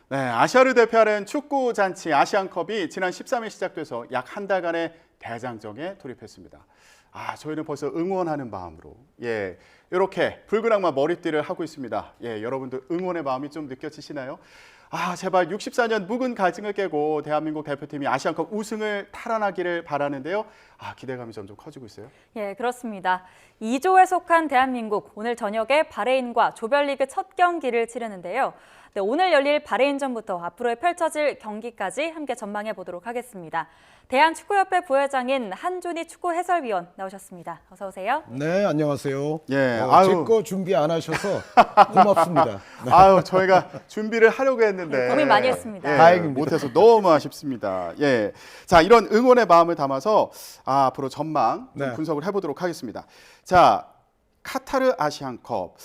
네, 아시아를 대표하는 축구 잔치 아시안컵이 지난 13일 시작돼서 약 한 달간의 대장정에 돌입했습니다. 저희는 벌써 응원하는 마음으로 이렇게 붉은 악마 머리띠를 하고 있습니다. 여러분들 응원의 마음이 좀 느껴지시나요? 제발 64년 묵은 갈증을 깨고 대한민국 대표팀이 아시안컵 우승을 탈환하기를 바라는데요. 기대감이 점점 커지고 있어요. 그렇습니다. 2조에 속한 대한민국, 오늘 저녁에 바레인과 조별리그 첫 경기를 치르는데요. 오늘 열릴 바레인전부터 앞으로 펼쳐질 경기까지 함께 전망해 보도록 하겠습니다. 대한축구협회 부회장인 한준희 축구 해설위원 나오셨습니다. 어서 오세요. 네, 안녕하세요. 제 거 준비 안 하셔서 고맙습니다. 저희가 준비를 하려고 했는데 고민 많이 했습니다. 다행입니다. 못해서 너무 아쉽습니다. 자, 이런 응원의 마음을 담아서 앞으로 전망 좀 분석을 해보도록 하겠습니다. 자, 카타르 아시안컵.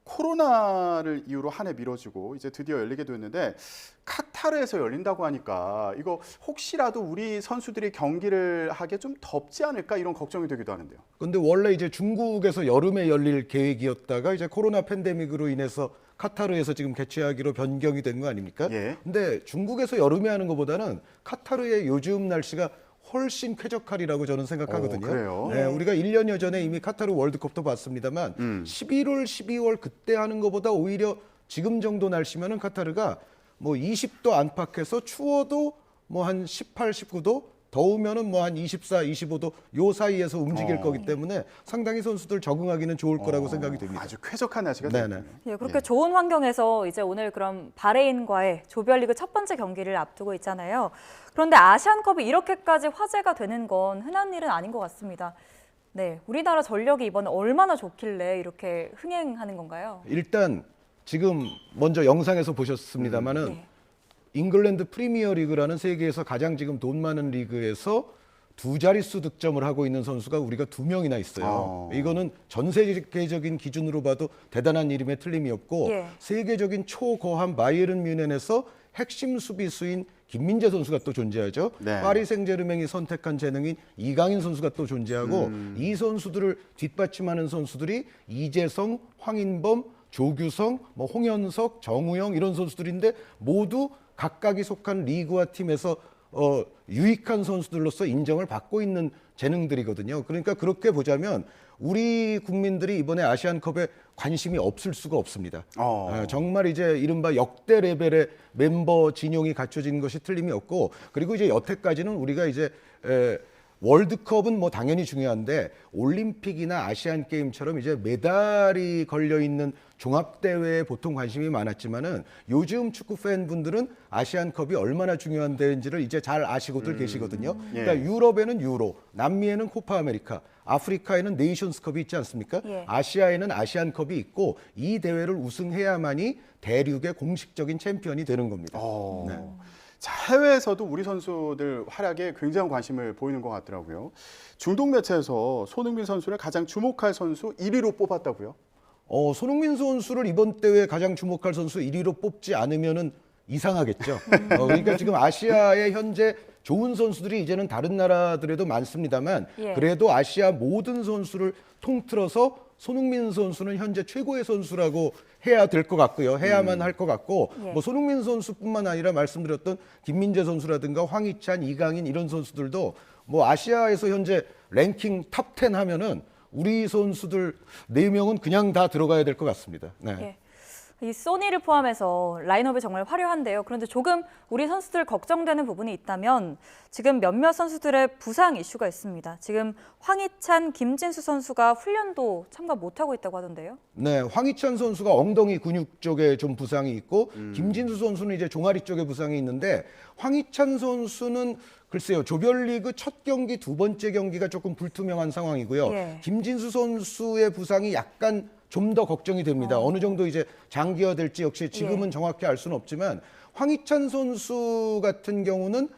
코로나를 이유로 한 해 미뤄지고 이제 드디어 열리게 됐는데 카타르에서 열린다고 하니까 이거 혹시라도 우리 선수들이 경기를 하기에 좀 덥지 않을까 이런 걱정이 되기도 하는데요. 근데 원래 이제 중국에서 여름에 열릴 계획이었다가 이제 코로나 팬데믹으로 인해서 카타르에서 지금 개최하기로 변경이 된 거 아닙니까? 근데 중국에서 여름에 하는 것보다는 카타르의 요즘 날씨가 훨씬 쾌적하리라고 저는 생각하거든요. 그래요? 네, 우리가 1년여 전에 이미 카타르 월드컵도 봤습니다만 11월, 12월 그때 하는 것보다 오히려 지금 정도 날씨면은 카타르가 뭐 20도 안팎에서 추워도 뭐 한 18, 19도 더우면은 뭐 한 24, 25도 요 사이에서 움직일 거기 때문에 상당히 선수들 적응하기는 좋을 거라고 생각이 됩니다. 아주 쾌적한 날씨가 네네. 되네요. 그렇게 좋은 환경에서 이제 오늘 그럼 바레인과의 조별리그 첫 번째 경기를 앞두고 있잖아요. 그런데 아시안컵이 이렇게까지 화제가 되는 건 흔한 일은 아닌 것 같습니다. 우리나라 전력이 이번에 얼마나 좋길래 이렇게 흥행하는 건가요? 일단 지금 먼저 영상에서 보셨습니다마는 잉글랜드 프리미어 리그라는 세계에서 가장 지금 돈 많은 리그에서 두 자릿수 득점을 하고 있는 선수가 우리가 2명이나 있어요. 이거는 전 세계적인 기준으로 봐도 대단한 일임에 틀림이 없고 세계적인 초고함 바이에른 뮌헨에서 핵심 수비수인 김민재 선수가 또 존재하죠. 파리 생제르맹이 선택한 재능인 이강인 선수가 또 존재하고 이 선수들을 뒷받침하는 선수들이 이재성, 황인범, 조규성, 홍현석, 정우영 이런 선수들인데 모두 각각이 속한 리그와 팀에서 유익한 선수들로서 인정을 받고 있는 재능들이거든요. 그러니까 그렇게 보자면 우리 국민들이 이번에 아시안컵에 관심이 없을 수가 없습니다. 정말 이제 이른바 역대 레벨의 멤버 진용이 갖춰진 것이 틀림이 없고, 그리고 이제 여태까지는 우리가 이제 월드컵은 뭐 당연히 중요한데 올림픽이나 아시안 게임처럼 이제 메달이 걸려 있는 종합대회에 보통 관심이 많았지만은 요즘 축구 팬분들은 아시안컵이 얼마나 중요한 대회인지를 이제 잘 아시고들 계시거든요. 그러니까 유럽에는 유로, 남미에는 코파 아메리카, 아프리카에는 네이션스컵이 있지 않습니까? 아시아에는 아시안컵이 있고 이 대회를 우승해야만이 대륙의 공식적인 챔피언이 되는 겁니다. 자, 해외에서도 우리 선수들 활약에 굉장한 관심을 보이는 것 같더라고요. 중동 매체에서 손흥민 선수를 가장 주목할 선수 1위로 뽑았다고요? 손흥민 선수를 이번 대회에 가장 주목할 선수 1위로 뽑지 않으면은 이상하겠죠. 그러니까 지금 아시아에 현재 좋은 선수들이 이제는 다른 나라들에도 많습니다만 그래도 아시아 모든 선수를 통틀어서 손흥민 선수는 현재 최고의 선수라고 해야 될 것 같고요. 해야만 할 것 같고 뭐 손흥민 선수뿐만 아니라 말씀드렸던 김민재 선수라든가 황희찬, 이강인 이런 선수들도 뭐 아시아에서 현재 랭킹 탑 10 하면은 우리 선수들 4명은 그냥 다 들어가야 될 것 같습니다. 이 소니를 포함해서 라인업이 정말 화려한데요. 그런데 조금 우리 선수들 걱정되는 부분이 있다면 지금 몇몇 선수들의 부상 이슈가 있습니다. 지금 황희찬, 김진수 선수가 훈련도 참가 못하고 있다고 하던데요. 네, 황희찬 선수가 엉덩이 근육 쪽에 좀 부상이 있고 김진수 선수는 이제 종아리 쪽에 부상이 있는데 황희찬 선수는 글쎄요, 조별리그 첫 경기, 두 번째 경기가 조금 불투명한 상황이고요. 김진수 선수의 부상이 약간 좀 더 걱정이 됩니다. 어느 정도 이제 장기화될지 역시 지금은 정확히 알 수는 없지만 황희찬 선수 같은 경우는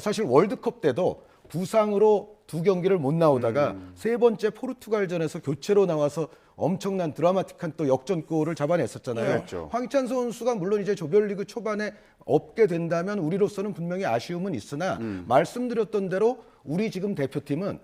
사실 월드컵 때도 부상으로 두 경기를 못 나오다가 세 번째 포르투갈전에서 교체로 나와서 엄청난 드라마틱한 또 역전골을 잡아냈었잖아요. 황희찬 선수가 물론 이제 조별리그 초반에 없게 된다면 우리로서는 분명히 아쉬움은 있으나 말씀드렸던 대로 우리 지금 대표팀은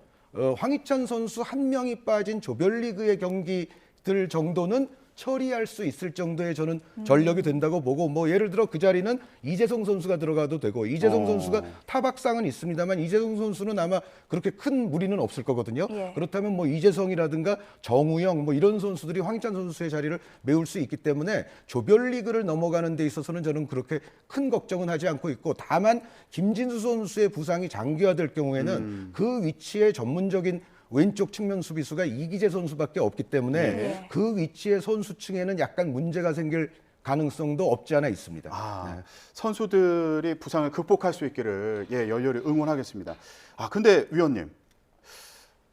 황희찬 선수 한 명이 빠진 조별리그의 경기들 정도는 처리할 수 있을 정도의 저는 전력이 된다고 보고 뭐 예를 들어 그 자리는 이재성 선수가 들어가도 되고 이재성 선수가 타박상은 있습니다만 이재성 선수는 아마 그렇게 큰 무리는 없을 거거든요. 예. 그렇다면 뭐 이재성이라든가 정우영 뭐 이런 선수들이 황희찬 선수의 자리를 메울 수 있기 때문에 조별리그를 넘어가는 데 있어서는 저는 그렇게 큰 걱정은 하지 않고 있고 다만 김진수 선수의 부상이 장기화될 경우에는 그 위치에 전문적인 왼쪽 측면 수비수가 이기재 선수밖에 없기 때문에 네. 그 위치의 선수층에는 약간 문제가 생길 가능성도 없지 않아 있습니다. 아, 네. 선수들이 부상을 극복할 수 있기를 예, 열렬히 응원하겠습니다. 아, 근데 위원님.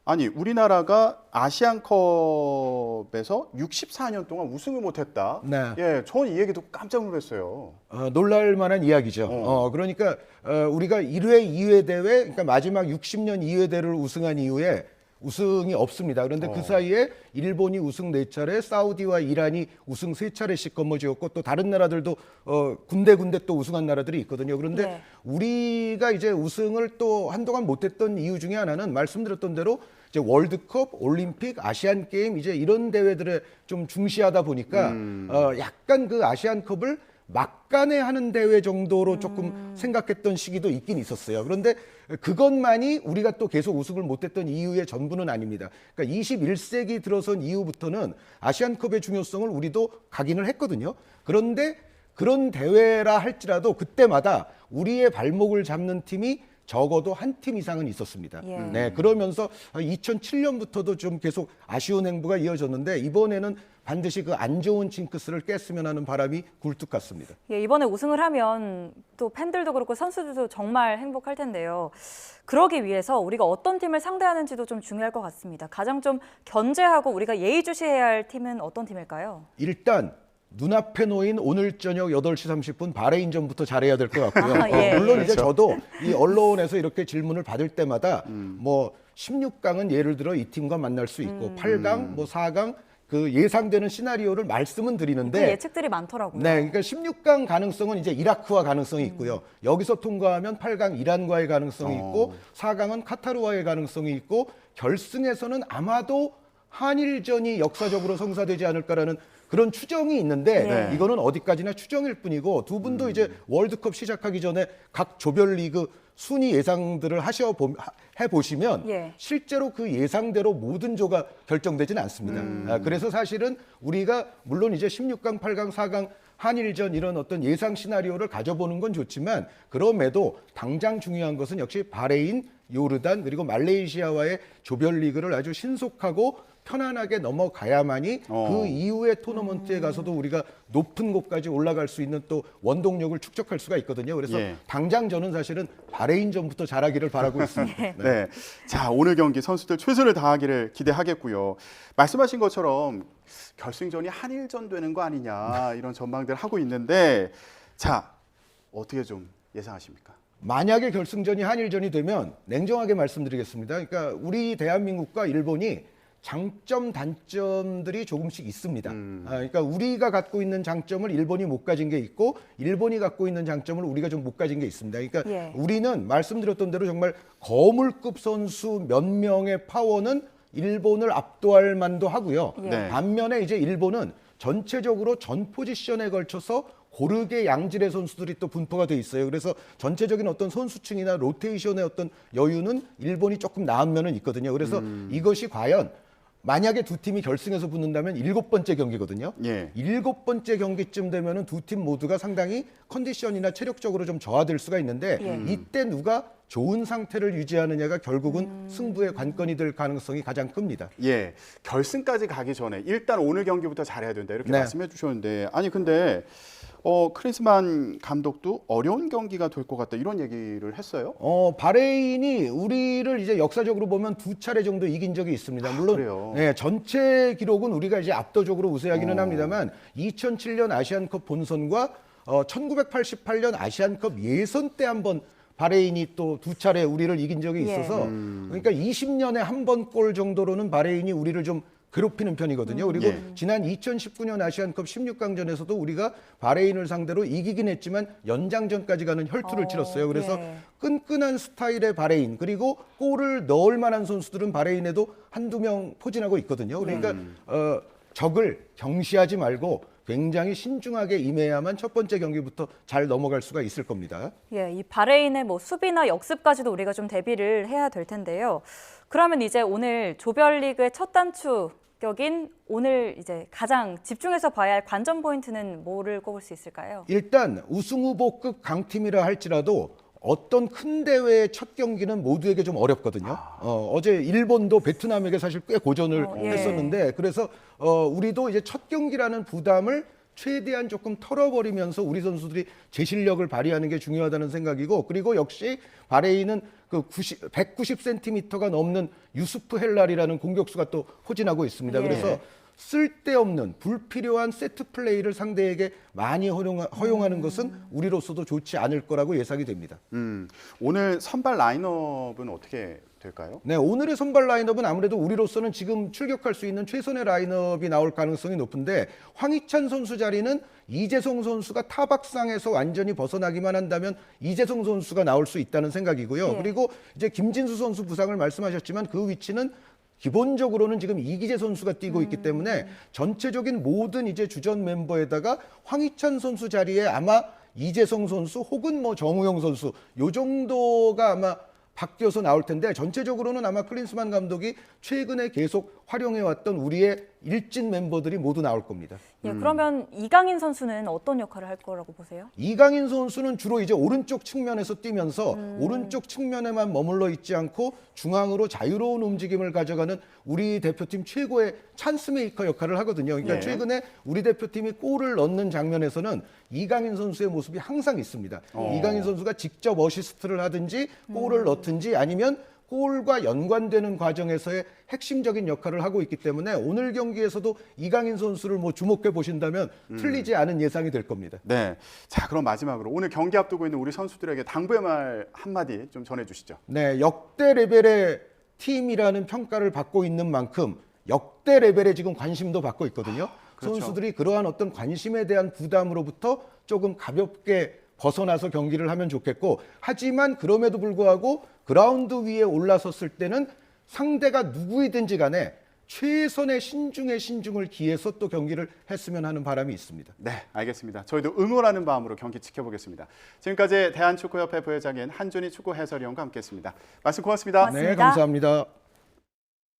아니, 우리나라가 아시안컵에서 64년 동안 우승을 못했다. 네. 예, 전 이 얘기 듣고 깜짝 놀랐어요. 놀랄 만한 이야기죠. 그러니까 우리가 1회, 2회 대회, 그러니까 마지막 60년 2회 대회를 우승한 이후에 우승이 없습니다. 그런데 그 사이에 일본이 우승 4차례, 사우디와 이란이 우승 3차례씩 거머쥐었고 또 다른 나라들도 군데군데 또 우승한 나라들이 있거든요. 그런데 네. 우리가 이제 우승을 또 한동안 못했던 이유 중에 하나는 말씀드렸던 대로 이제 월드컵, 올림픽, 아시안 게임 이제 이런 대회들에 좀 중시하다 보니까 약간 그 아시안컵을 막간에 하는 대회 정도로 조금 생각했던 시기도 있긴 있었어요. 그런데 그것만이 우리가 또 계속 우승을 못했던 이유의 전부는 아닙니다. 그러니까 21세기 들어선 이후부터는 아시안컵의 중요성을 우리도 각인을 했거든요. 그런데 그런 대회라 할지라도 그때마다 우리의 발목을 잡는 팀이 적어도 한 팀 이상은 있었습니다. 예. 네, 그러면서 2007년부터도 좀 계속 아쉬운 행보가 이어졌는데 이번에는 반드시 그 안 좋은 징크스를 깼으면 하는 바람이 굴뚝 같습니다. 예, 이번에 우승을 하면 또 팬들도 그렇고 선수들도 정말 행복할 텐데요. 그러기 위해서 우리가 어떤 팀을 상대하는지도 좀 중요할 것 같습니다. 가장 좀 견제하고 우리가 예의주시해야 할 팀은 어떤 팀일까요? 일단 눈앞에 놓인 오늘 저녁 8시 30분 바레인전부터 잘해야 될 것 같고요. 아, 예. 물론 이제 저도 이 언론에서 이렇게 질문을 받을 때마다 뭐 16강은 예를 들어 이 팀과 만날 수 있고 8강, 뭐 4강 그 예상되는 시나리오를 말씀은 그 드리는데 예측들이 많더라고요. 네, 그러니까 16강 가능성은 이제 이라크와 가능성이 있고요. 여기서 통과하면 8강 이란과의 가능성이 있고 4강은 카타르와의 가능성이 있고 결승에서는 아마도 한일전이 역사적으로 성사되지 않을까라는 그런 추정이 있는데 네. 이거는 어디까지나 추정일 뿐이고 두 분도 이제 월드컵 시작하기 전에 각 조별리그 순위 예상들을 해보시면 예. 실제로 그 예상대로 모든 조가 결정되지는 않습니다. 그래서 사실은 우리가 물론 이제 16강, 8강, 4강 한일전 이런 어떤 예상 시나리오를 가져보는 건 좋지만 그럼에도 당장 중요한 것은 역시 바레인, 요르단 그리고 말레이시아와의 조별리그를 아주 신속하고 편안하게 넘어가야만이 그 이후의 토너먼트에 가서도 우리가 높은 곳까지 올라갈 수 있는 또 원동력을 축적할 수가 있거든요. 그래서 예. 당장 저는 사실은 바레인전부터 잘하기를 바라고 있습니다. 네. 자, 오늘 경기 선수들 최선을 다하기를 기대하겠고요. 말씀하신 것처럼 결승전이 한일전 되는 거 아니냐 이런 전망들 하고 있는데 자, 어떻게 좀 예상하십니까? 만약에 결승전이 한일전이 되면 냉정하게 말씀드리겠습니다. 그러니까 우리 대한민국과 일본이 장점, 단점들이 조금씩 있습니다. 그러니까 우리가 갖고 있는 장점을 일본이 못 가진 게 있고 일본이 갖고 있는 장점을 우리가 좀 못 가진 게 있습니다. 그러니까 예. 우리는 말씀드렸던 대로 정말 거물급 선수 몇 명의 파워는 일본을 압도할 만도 하고요. 예. 네. 반면에 이제 일본은 전체적으로 전 포지션에 걸쳐서 고르게 양질의 선수들이 또 분포가 돼 있어요. 그래서 전체적인 어떤 선수층이나 로테이션의 어떤 여유는 일본이 조금 나은 면은 있거든요. 그래서 이것이 과연 만약에 두 팀이 결승에서 붙는다면 7번째 경기거든요. 예. 7번째 경기쯤 되면은 두 팀 모두가 상당히 컨디션이나 체력적으로 좀 저하될 수가 있는데 예. 이때 누가 좋은 상태를 유지하느냐가 결국은 승부의 관건이 될 가능성이 가장 큽니다. 예, 결승까지 가기 전에 일단 오늘 경기부터 잘해야 된다 이렇게 네. 말씀해 주셨는데 아니 근데 크리스만 감독도 어려운 경기가 될 것 같다 이런 얘기를 했어요. 바레인이 우리를 이제 역사적으로 보면 2차례 정도 이긴 적이 있습니다. 물론 그래요? 네, 전체 기록은 우리가 이제 압도적으로 우세하기는 합니다만 2007년 아시안컵 본선과 1988년 아시안컵 예선 때 한번 바레인이 또 2차례 우리를 이긴 적이 예. 있어서 그러니까 20년에 한 번 골 정도로는 바레인이 우리를 좀 괴롭히는 편이거든요. 그리고 예. 지난 2019년 아시안컵 16강전에서도 우리가 바레인을 상대로 이기긴 했지만 연장전까지 가는 혈투를 치렀어요. 그래서 예. 끈끈한 스타일의 바레인 그리고 골을 넣을 만한 선수들은 바레인에도 한두 명 포진하고 있거든요. 그러니까 적을 경시하지 말고 굉장히 신중하게 임해야만 첫 번째 경기부터 잘 넘어갈 수가 있을 겁니다. 예, 이 바레인의 뭐 수비나 역습까지도 우리가 좀 대비를 해야 될 텐데요. 그러면 이제 오늘 조별리그의 첫 단축격인 오늘 이제 가장 집중해서 봐야 할 관전 포인트는 뭐를 꼽을 수 있을까요? 일단 우승 후보급 강팀이라 할지라도 어떤 큰 대회의 첫 경기는 모두에게 좀 어렵거든요. 어제 일본도 베트남에게 사실 꽤 고전을 예. 했었는데 그래서 우리도 이제 첫 경기라는 부담을 최대한 조금 털어버리면서 우리 선수들이 제 실력을 발휘하는 게 중요하다는 생각이고 그리고 역시 바레인은 그 190cm가 넘는 유수프 헬랄이라는 공격수가 또 포진하고 있습니다. 예. 그래서 쓸데없는 불필요한 세트 플레이를 상대에게 많이 허용하는 것은 우리로서도 좋지 않을 거라고 예상이 됩니다. 오늘 선발 라인업은 어떻게 될까요? 네, 오늘의 선발 라인업은 아무래도 우리로서는 지금 출격할 수 있는 최선의 라인업이 나올 가능성이 높은데 황희찬 선수 자리는 이재성 선수가 타박상에서 완전히 벗어나기만 한다면 이재성 선수가 나올 수 있다는 생각이고요. 예. 그리고 이제 김진수 선수 부상을 말씀하셨지만 그 위치는 기본적으로는 지금 이기재 선수가 뛰고 있기 때문에 전체적인 모든 이제 주전 멤버에다가 황희찬 선수 자리에 아마 이재성 선수 혹은 뭐 정우영 선수 요 정도가 아마 바뀌어서 나올 텐데 전체적으로는 아마 클린스만 감독이 최근에 계속 활용해왔던 우리의 일진 멤버들이 모두 나올 겁니다. 예, 그러면 이강인 선수는 어떤 역할을 할 거라고 보세요? 이강인 선수는 주로 이제 오른쪽 측면에서 뛰면서 오른쪽 측면에만 머물러 있지 않고 중앙으로 자유로운 움직임을 가져가는 우리 대표팀 최고의 찬스메이커 역할을 하거든요. 그러니까 예. 최근에 우리 대표팀이 골을 넣는 장면에서는 이강인 선수의 모습이 항상 있습니다. 이강인 선수가 직접 어시스트를 하든지 골을 넣든지 아니면 골과 연관되는 과정에서의 핵심적인 역할을 하고 있기 때문에 오늘 경기에서도 이강인 선수를 뭐 주목해 보신다면 틀리지 않은 예상이 될 겁니다. 네. 자, 그럼 마지막으로 오늘 경기 앞두고 있는 우리 선수들에게 당부의 말 한마디 좀 전해주시죠. 네, 역대 레벨의 팀이라는 평가를 받고 있는 만큼 역대 레벨의 지금 관심도 받고 있거든요. 그렇죠. 선수들이 그러한 어떤 관심에 대한 부담으로부터 조금 가볍게 벗어나서 경기를 하면 좋겠고 하지만 그럼에도 불구하고 그라운드 위에 올라섰을 때는 상대가 누구이든지 간에 최선의 신중의 신중을 기해서 또 경기를 했으면 하는 바람이 있습니다. 네, 알겠습니다. 저희도 응원하는 마음으로 경기 지켜보겠습니다. 지금까지 대한축구협회 부회장인 한준희 축구 해설위원과 함께했습니다. 말씀 고맙습니다. 고맙습니다. 네, 감사합니다.